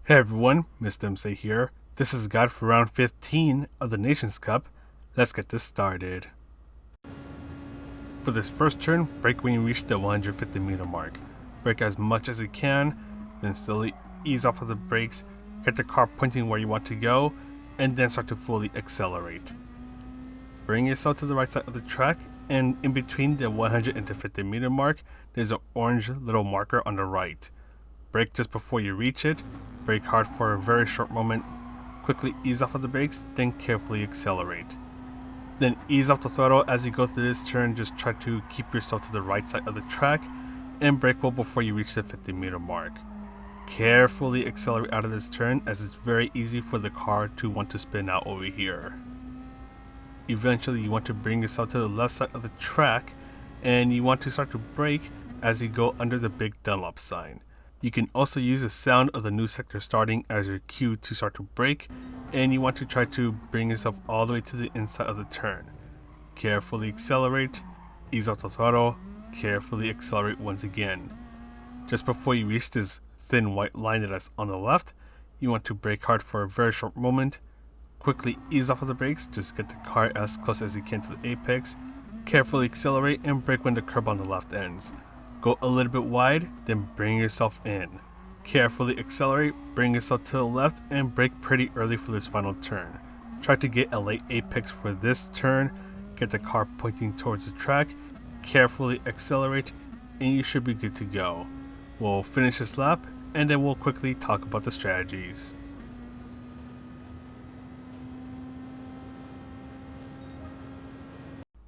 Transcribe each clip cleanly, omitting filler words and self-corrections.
Hey everyone, Mr. Dempsey here. This is guide for round 15 of the Nations Cup. Let's get this started. For this first turn, brake when you reach the 150 meter mark. Brake as much as you can, then slowly ease off of the brakes, get the car pointing where you want to go, and then start to fully accelerate. Bring yourself to the right side of the track, and in between the 150 meter mark, there's an orange little marker on the right. Brake just before you reach it, brake hard for a very short moment, quickly ease off of the brakes, then carefully accelerate. Then ease off the throttle as you go through this turn, just try to keep yourself to the right side of the track, and brake well before you reach the 50 meter mark. Carefully accelerate out of this turn as it's very easy for the car to want to spin out over here. Eventually you want to bring yourself to the left side of the track, and you want to start to brake as you go under the big Dunlop sign. You can also use the sound of the new sector starting as your cue to start to brake, and you want to try to bring yourself all the way to the inside of the turn. Carefully accelerate, ease off the throttle, carefully accelerate once again. Just before you reach this thin white line that's on the left, you want to brake hard for a very short moment, quickly ease off of the brakes, just get the car as close as you can to the apex, carefully accelerate and brake when the curb on the left ends. Go a little bit wide, then bring yourself in. Carefully accelerate, bring yourself to the left, and brake pretty early for this final turn. Try to get a late apex for this turn, get the car pointing towards the track, carefully accelerate, and you should be good to go. We'll finish this lap, and then we'll quickly talk about the strategies.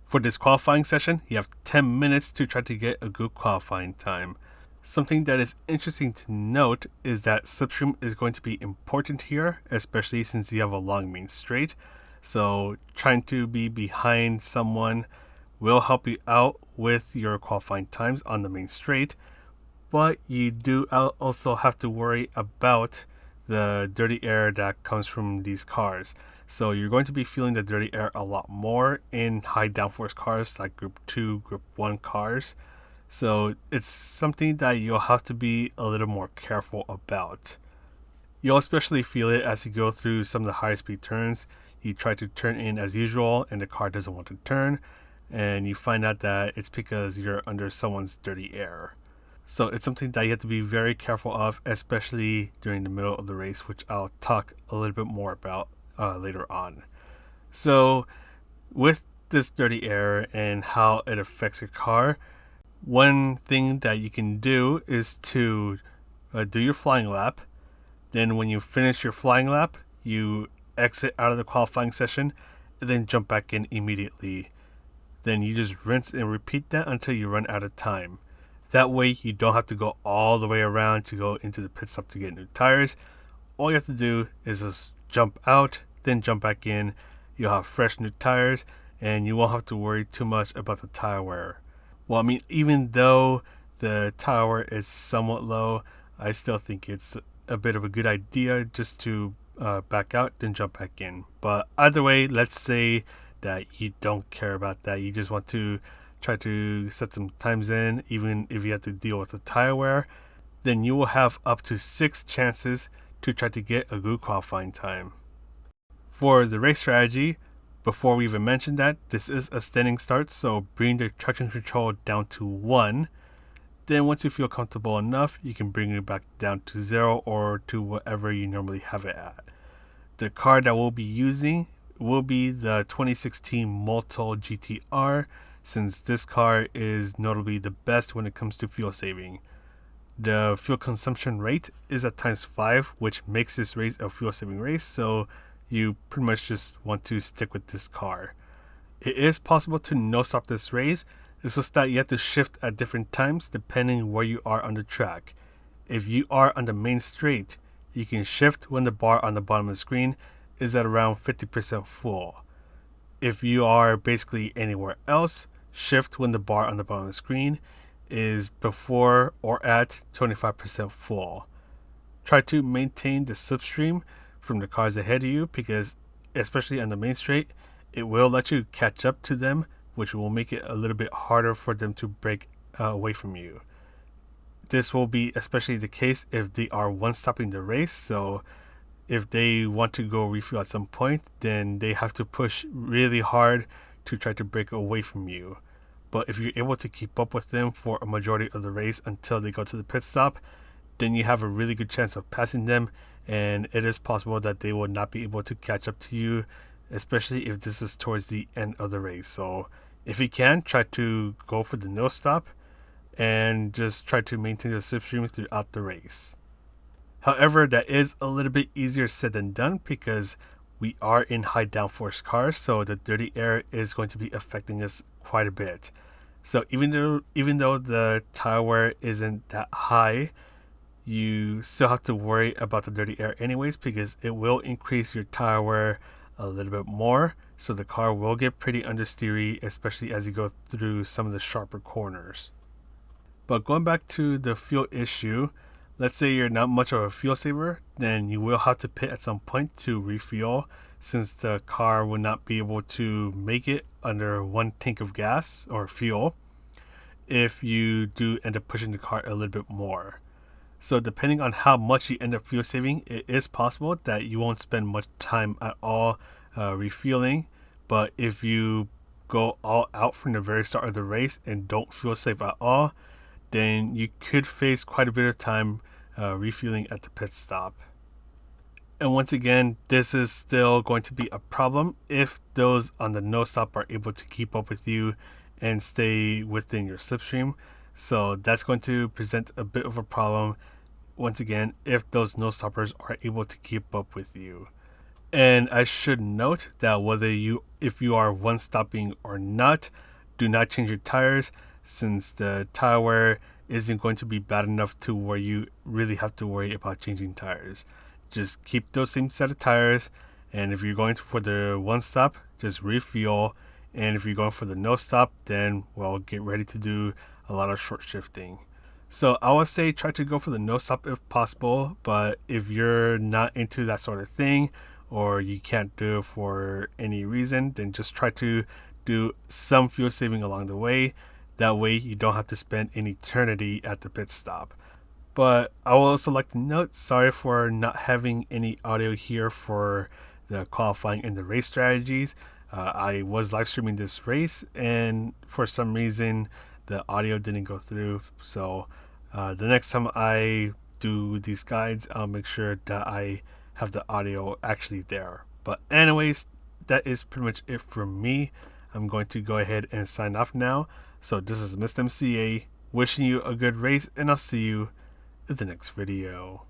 For this qualifying session, you have 10 minutes to try to get a good qualifying time. Something that is interesting to note is that slipstream is going to be important here, especially since you have a long main straight. So trying to be behind someone will help you out with your qualifying times on the main straight, but you do also have to worry about the dirty air that comes from these cars. So you're going to be feeling the dirty air a lot more in high downforce cars like Group 2, Group 1 cars. So it's something that you'll have to be a little more careful about. You'll especially feel it as you go through some of the higher speed turns. You try to turn in as usual and the car doesn't want to turn, and you find out that it's because you're under someone's dirty air. So it's something that you have to be very careful of, especially during the middle of the race, which I'll talk a little bit more about later on. So with this dirty air and how it affects your car, one thing that you can do is to do your flying lap. Then when you finish your flying lap, you exit out of the qualifying session and then jump back in immediately. Then you just rinse and repeat that until you run out of time. That way you don't have to go all the way around to go into the pit stop to get new tires. All you have to do is just jump out, then jump back in. You'll have fresh new tires and you won't have to worry too much about the tire wear. Well, I mean, even though the tire wear is somewhat low, I still think it's a bit of a good idea just to back out, then jump back in. But either way, let's say that you don't care about that. You just want to try to set some times in, even if you have to deal with the tire wear. Then you will have up to 6 chances to try to get a good qualifying time. For the race strategy, before we even mentioned that, this is a standing start, so bring the traction control down to 1. Then once you feel comfortable enough, you can bring it back down to 0 or to whatever you normally have it at. The car that we'll be using will be the 2016 MOTUL GTR, since this car is notably the best when it comes to fuel saving. The fuel consumption rate is at ×5, which makes this race a fuel saving race, so you pretty much just want to stick with this car. It is possible to no stop this race. It's just that you have to shift at different times depending where you are on the track. If you are on the main straight, you can shift when the bar on the bottom of the screen is at around 50% full. If you are basically anywhere else, shift when the bar on the bottom of the screen is before or at 25% full. Try to maintain the slipstream from the cars ahead of you, because especially on the main straight, it will let you catch up to them, which will make it a little bit harder for them to break away from you. this will be especially the case if they are one-stopping the race. So if they want to go refuel at some point, then they have to push really hard to try to break away from you. But if you're able to keep up with them for a majority of the race until they go to the pit stop, then you have a really good chance of passing them, and it is possible that they will not be able to catch up to you, especially if this is towards the end of the race. So if you can, try to go for the no stop and just try to maintain the slipstream throughout the race. However, that is a little bit easier said than done because we are in high downforce cars, so the dirty air is going to be affecting us quite a bit. So even though the tire wear isn't that high, you still have to worry about the dirty air anyways, because it will increase your tire wear a little bit more. So the car will get pretty understeery, especially as you go through some of the sharper corners. But going back to the fuel issue, let's say you're not much of a fuel saver, then you will have to pit at some point to refuel, since the car will not be able to make it under one tank of gas or fuel if you do end up pushing the car a little bit more. So depending on how much you end up fuel saving, it is possible that you won't spend much time at all refueling. But if you go all out from the very start of the race and don't fuel save at all, then you could face quite a bit of time refueling at the pit stop. And once again, this is still going to be a problem if those on the no stop are able to keep up with you and stay within your slipstream. So that's going to present a bit of a problem once again if those no stoppers are able to keep up with you. And I should note that if you are one stopping or not, do not change your tires, since the tire wear isn't going to be bad enough to where you really have to worry about changing tires. Just keep those same set of tires, and if you're going for the one stop, just refuel, and if you're going for the no stop, then get ready to do a lot of short shifting. So I would say try to go for the no stop if possible, but if you're not into that sort of thing, or you can't do it for any reason, then just try to do some fuel saving along the way. That way you don't have to spend an eternity at the pit stop. But I would also like to note, sorry for not having any audio here for the qualifying and the race strategies. I was live streaming this race, and for some reason the audio didn't go through. So the next time I do these guides, I'll make sure that I have the audio actually there. But anyways, that is pretty much it from me. I'm going to go ahead and sign off now. So this is Mr. MCA wishing you a good race, and I'll see you in the next video.